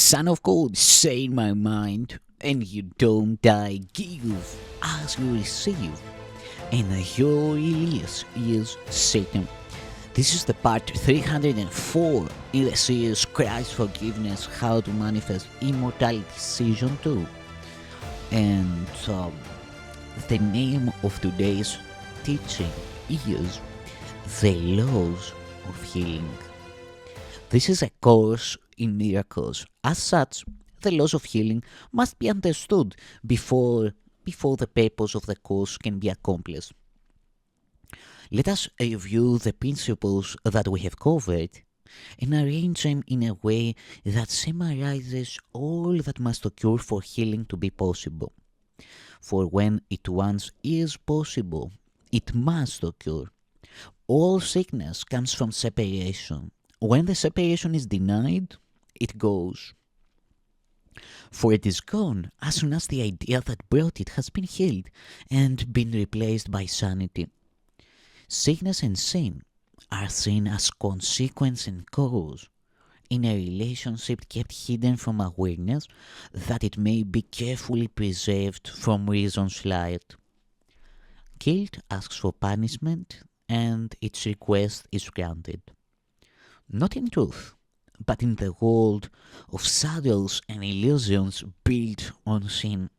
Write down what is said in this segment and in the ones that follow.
Son of God, say in my mind, and you don't die, give as you receive, and your release is Satan. This is the part 304 in the series Christ's Forgiveness, How to Manifest Immortality Season 2. And the name of today's teaching is The Laws of Healing. This is a course in miracles. As such, the laws of healing must be understood before the purpose of the course can be accomplished. Let us review the principles that we have covered and arrange them in a way that summarizes all that must occur for healing to be possible. For when it once is possible, it must occur. All sickness comes from separation. When the separation is denied, it goes. For it is gone as soon as the idea that brought it has been healed and been replaced by sanity. Sickness and sin are seen as consequence and cause in a relationship kept hidden from awareness that it may be carefully preserved from reason's light. Guilt asks for punishment and its request is granted. Not in truth, but in the world of shadows and illusions built on sin.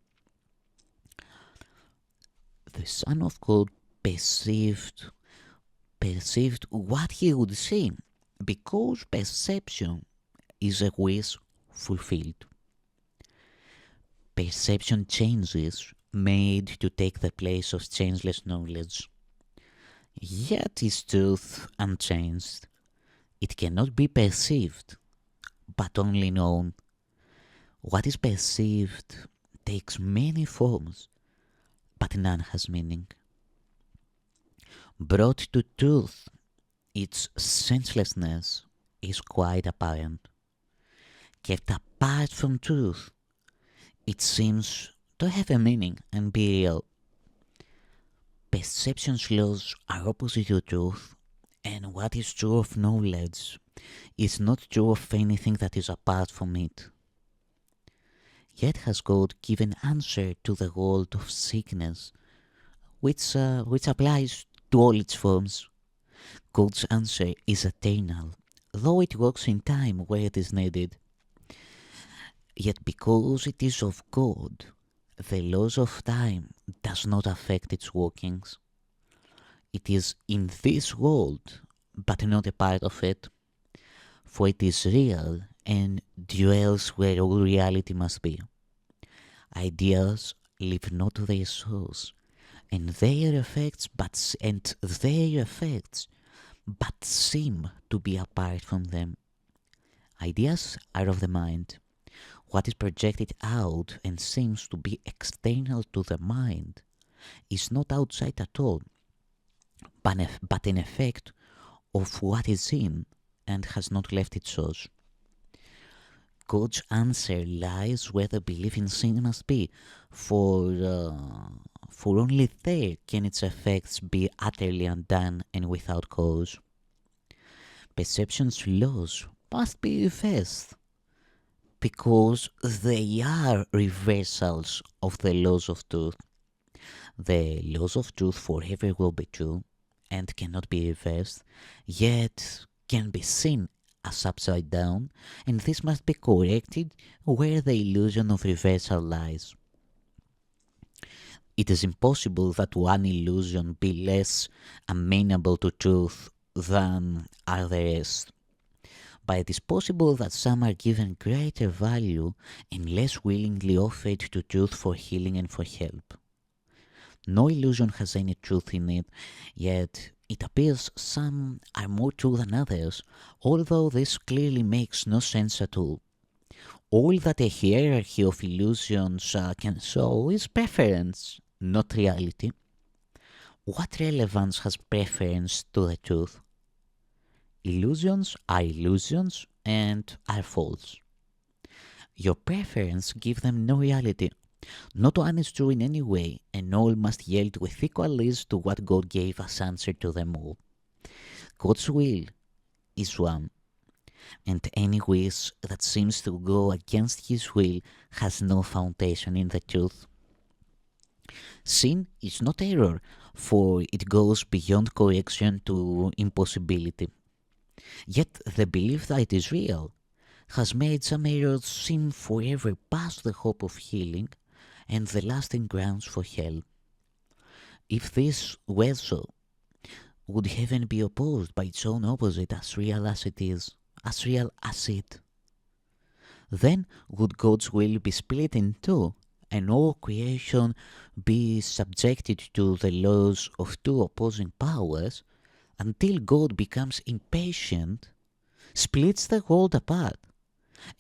The Son of God perceived what he would see, because perception is a wish fulfilled. Perception changes made to take the place of changeless knowledge. Yet is truth unchanged. It cannot be perceived, but only known. What is perceived takes many forms, but none has meaning. Brought to truth, its senselessness is quite apparent. Kept apart from truth, it seems to have a meaning and be real. Perception's laws are opposite to truth, and what is true of knowledge is not true of anything that is apart from it. Yet has God given answer to the world of sickness, which applies to all its forms. God's answer is eternal, though it works in time where it is needed. Yet because it is of God, the laws of time does not affect its workings. It is in this world, but not a part of it, for it is real and dwells where all reality must be. Ideas leave not their source, and their effects but seem to be apart from them. Ideas are of the mind. What is projected out and seems to be external to the mind is not outside at all, but an effect of what is in and has not left its source. God's answer lies where the belief in sin must be, for only there can its effects be utterly undone and without cause. Perception's laws must be reversed, because they are reversals of the laws of truth. The laws of truth forever will be true and cannot be reversed, yet can be seen as upside down, and this must be corrected where the illusion of reversal lies. It is impossible that one illusion be less amenable to truth than are the rest. But it is possible that some are given greater value and less willingly offered to truth for healing and for help. No illusion has any truth in it, yet it appears some are more true than others, although this clearly makes no sense at all. All that a hierarchy of illusions can show is preference, not reality. What relevance has preference to the truth? Illusions are illusions and are false. Your preference gives them no reality. Not one is true in any way, and all must yield with equal ease to what God gave as answer to them all. God's will is one. and any wish that seems to go against his will has no foundation in the truth. Sin is not error, for it goes beyond correction to impossibility. Yet the belief that it is real has made some errors seem forever past the hope of healing and the lasting grounds for hell. If this were so, would heaven be opposed by its own opposite as real as it is, as real as it? Then would God's will be split in two, and all creation be subjected to the laws of two opposing powers until God becomes impatient, splits the world apart,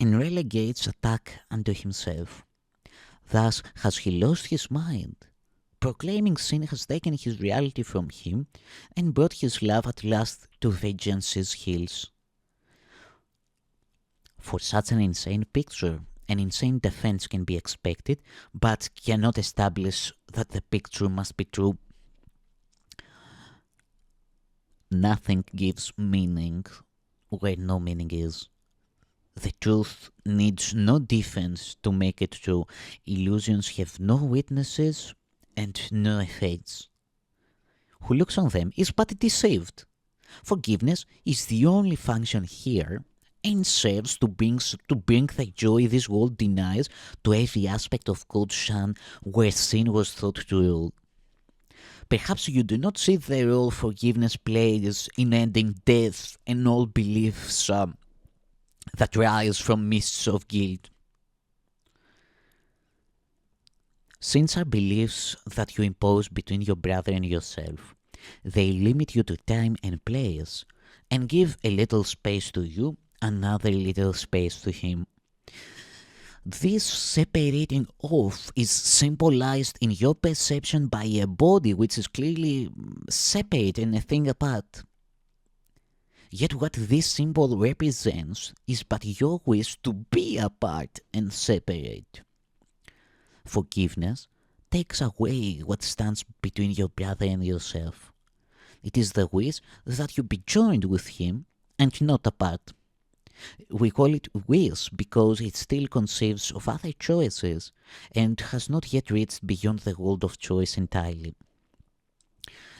and relegates attack unto himself. Thus has he lost his mind. Proclaiming sin has taken his reality from him and brought his love at last to vengeance's heels. For such an insane picture, an insane defense can be expected, but cannot establish that the picture must be true. Nothing gives meaning where no meaning is. The truth needs no defense to make it true. Illusions have no witnesses and no effects. Who looks on them is but deceived. Forgiveness is the only function here and serves to bring the joy this world denies to every aspect of God's Son where sin was thought to rule. Perhaps you do not see the role forgiveness plays in ending death and all beliefs that rise from mists of guilt. Sins are beliefs that you impose between your brother and yourself. They limit you to time and place and give a little space to you, another little space to him. This separating off is symbolized in your perception by a body which is clearly separate and a thing apart. Yet what this symbol represents is but your wish to be apart and separate. Forgiveness takes away what stands between your brother and yourself. It is the wish that you be joined with him and not apart. We call it wish because it still conceives of other choices and has not yet reached beyond the world of choice entirely.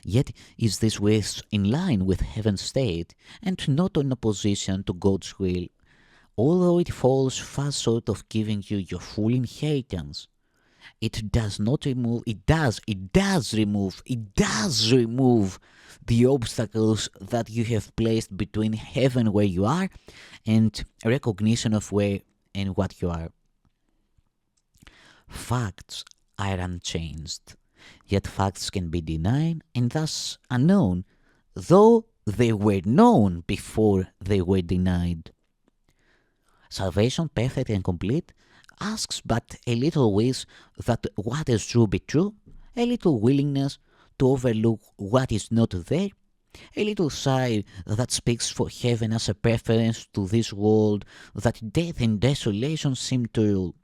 Yet is this wish in line with heaven's state and not in opposition to God's will, although it falls far short of giving you your full inheritance. It does remove the obstacles that you have placed between heaven where you are and recognition of where and what you are. Facts are unchanged, yet facts can be denied and thus unknown, though they were known before they were denied. Salvation, perfect and complete, asks but a little wish that what is true be true, a little willingness to overlook what is not there, a little sigh that speaks for heaven as a preference to this world that death and desolation seem to rule.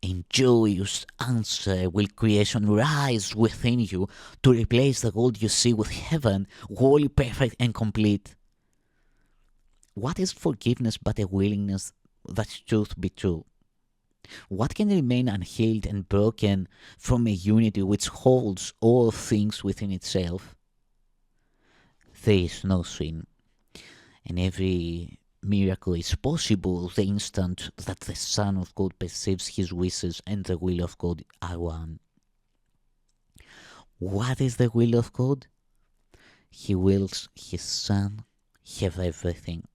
In joyous answer will creation rise within you to replace the world you see with heaven, wholly perfect and complete. What is forgiveness but a willingness that truth be true? What can remain unhealed and broken from a unity which holds all things within itself? There is no sin, and every miracle is possible the instant that the Son of God perceives his wishes and the will of God are one. What is the will of God? He wills his Son have everything.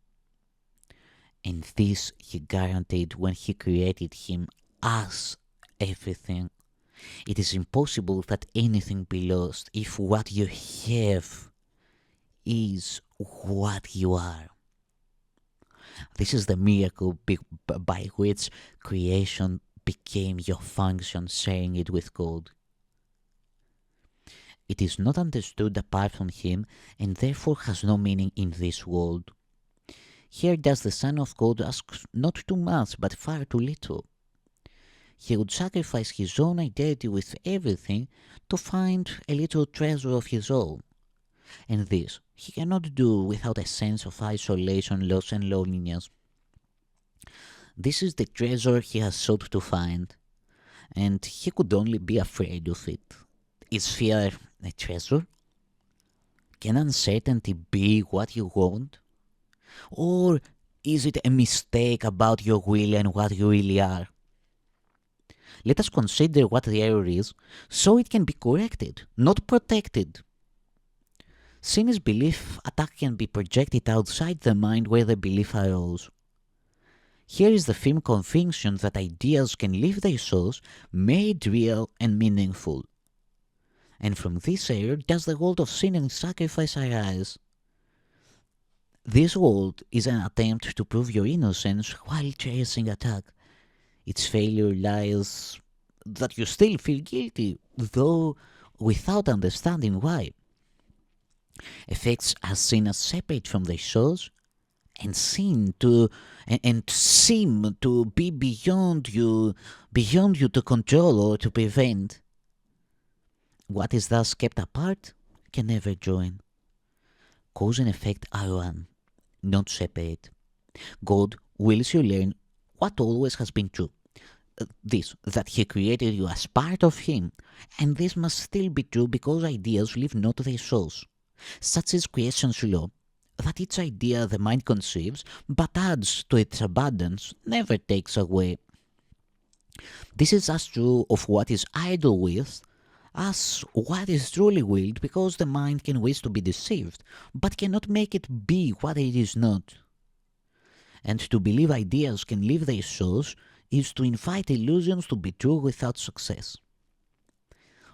And this he guaranteed when he created him as everything. It is impossible that anything be lost if what you have is what you are. This is the miracle by which creation became your function, sharing it with God. It is not understood apart from him and therefore has no meaning in this world. Here does the Son of God ask not too much, but far too little. He would sacrifice his own identity with everything to find a little treasure of his own. And this he cannot do without a sense of isolation, loss, and loneliness. This is the treasure he has sought to find, and he could only be afraid of it. Is fear a treasure? Can uncertainty be what you want? Or is it a mistake about your will and what you really are? Let us consider what the error is so it can be corrected, not protected. Sin is belief attack can be projected outside the mind where the belief arose. Here is the firm conviction that ideas can leave their source made real and meaningful. And from this error does the world of sin and sacrifice arise. This world is an attempt to prove your innocence while cherishing attack. Its failure lies that you still feel guilty, though without understanding why. Effects are seen as separate from their source and seem to be beyond you to control or to prevent. What is thus kept apart can never join. Cause and effect are one, not separate. God wills you learn what always has been true. This, that he created you as part of him, and this must still be true because ideas leave not their source. Such is creation's law, that each idea the mind conceives but adds to its abundance, never takes away. This is as true of what is idle with as what is truly willed, because the mind can wish to be deceived, but cannot make it be what it is not. And to believe ideas can leave their source is to invite illusions to be true without success.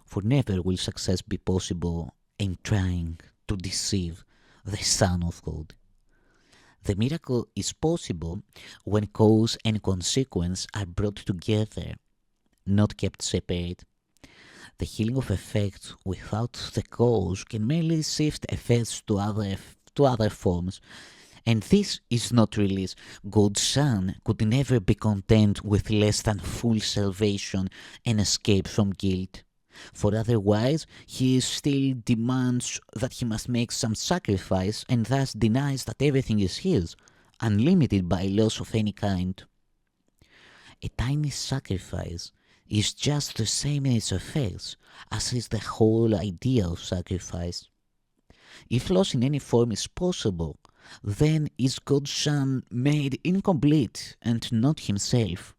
For never will success be possible in trying to deceive the Son of God. The miracle is possible when cause and consequence are brought together, not kept separate. The healing of effects without the cause can merely shift effects to other forms, and this is not release. God's Son could never be content with less than full salvation and escape from guilt. For otherwise, he still demands that he must make some sacrifice and thus denies that everything is his, unlimited by loss of any kind. A tiny sacrifice is just the same in its effects as is the whole idea of sacrifice. If loss in any form is possible, then is God's Son made incomplete and not himself.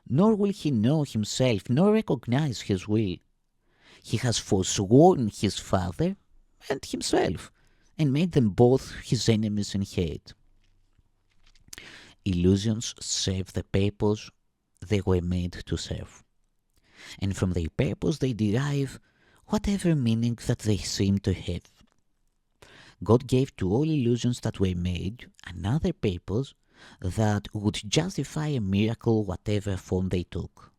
Nor will he know himself nor recognize his will. He has forsworn his Father and himself, and made them both his enemies in hate. Illusions serve the purpose they were made to serve, and from their purpose they derive whatever meaning that they seem to have. God gave to all illusions that were made another purpose that would justify a miracle whatever form they took.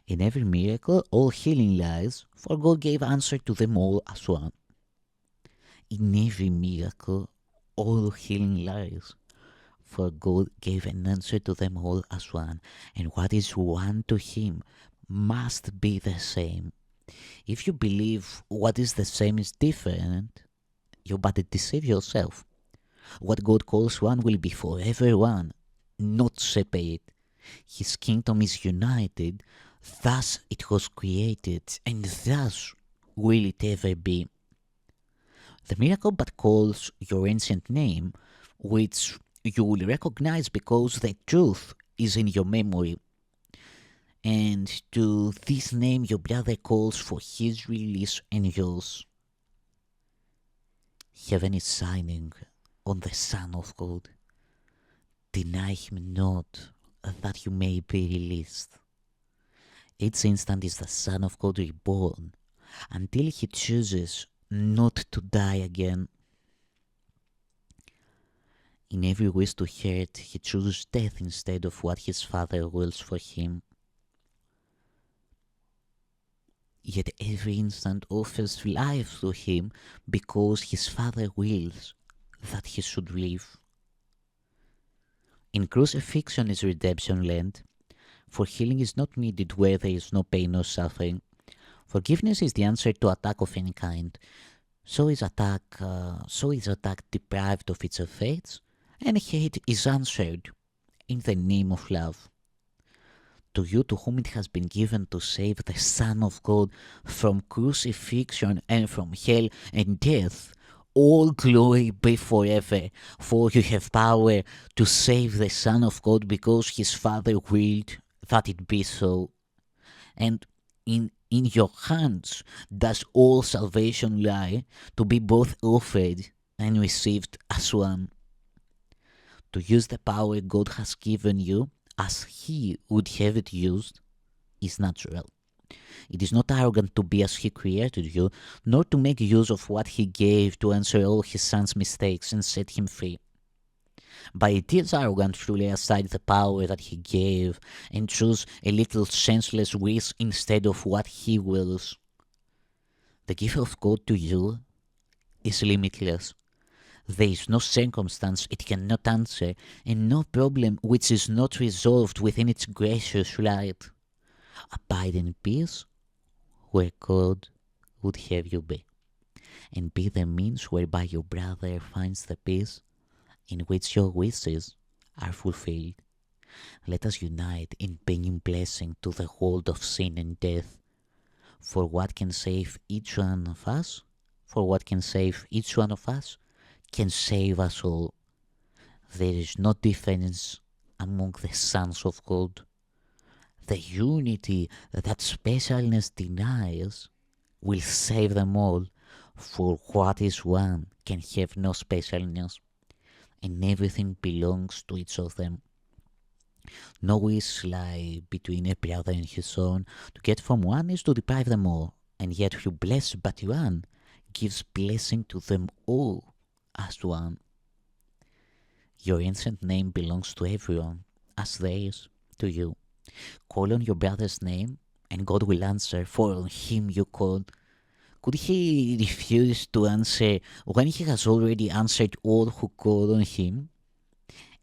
In every miracle all healing lies, for God gave answer to them all as one. In every miracle all healing lies, for God gave an answer to them all as one, and what is one to him must be the same. If you believe what is the same is different, you but deceive yourself. What God calls one will be forever one, not separate. His kingdom is united, thus it was created, and thus will it ever be. The miracle but calls your ancient name, which you will recognize because the truth is in your memory. And to this name your brother calls for his release and yours. Heaven is shining on the Son of God. Deny him not, that you may be released. Each instant is the Son of God reborn, until he chooses not to die again. In every wish to hurt, he chooses death instead of what his Father wills for him. Yet every instant offers life to him because his Father wills that he should live. In crucifixion is redemption lent, for healing is not needed where there is no pain or suffering. Forgiveness is the answer to attack of any kind. So is attack deprived of its effects, and hate is answered in the name of love. To you to whom it has been given to save the Son of God from crucifixion and from hell and death, all glory be forever, for you have power to save the Son of God because his Father willed that it be so. And in your hands does all salvation lie, to be both offered and received as one. To use the power God has given you as He would have it used is natural. It is not arrogant to be as He created you, nor to make use of what He gave to answer all His Son's mistakes and set Him free. But it is arrogant to lay aside the power that He gave and choose a little senseless wish instead of what He wills. The gift of God to you is limitless. There is no circumstance it cannot answer, and no problem which is not resolved within its gracious light. Abide in peace where God would have you be, and be the means whereby your brother finds the peace in which your wishes are fulfilled. Let us unite in bringing blessing to the world of sin and death. For what can save each one of us? Can save us all. There is no difference among the sons of God. The unity that specialness denies will save them all, for what is one can have no specialness, and everything belongs to each of them. No wish lie between a brother and his son. To get from one is to deprive them all, and yet who bless but one gives blessing to them all as one. Your ancient name belongs to everyone, as theirs to you. Call on your brother's name, and God will answer, for on him you called. Could he refuse to answer when he has already answered all who call on him?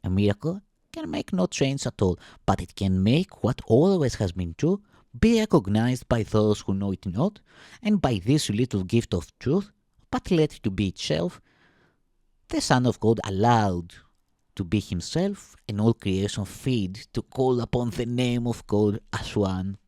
A miracle can make no change at all, but it can make what always has been true be recognized by those who know it not, and by this little gift of truth, but let it to be itself, the Son of God allowed to be himself, and all creation freed to call upon the name of God as one.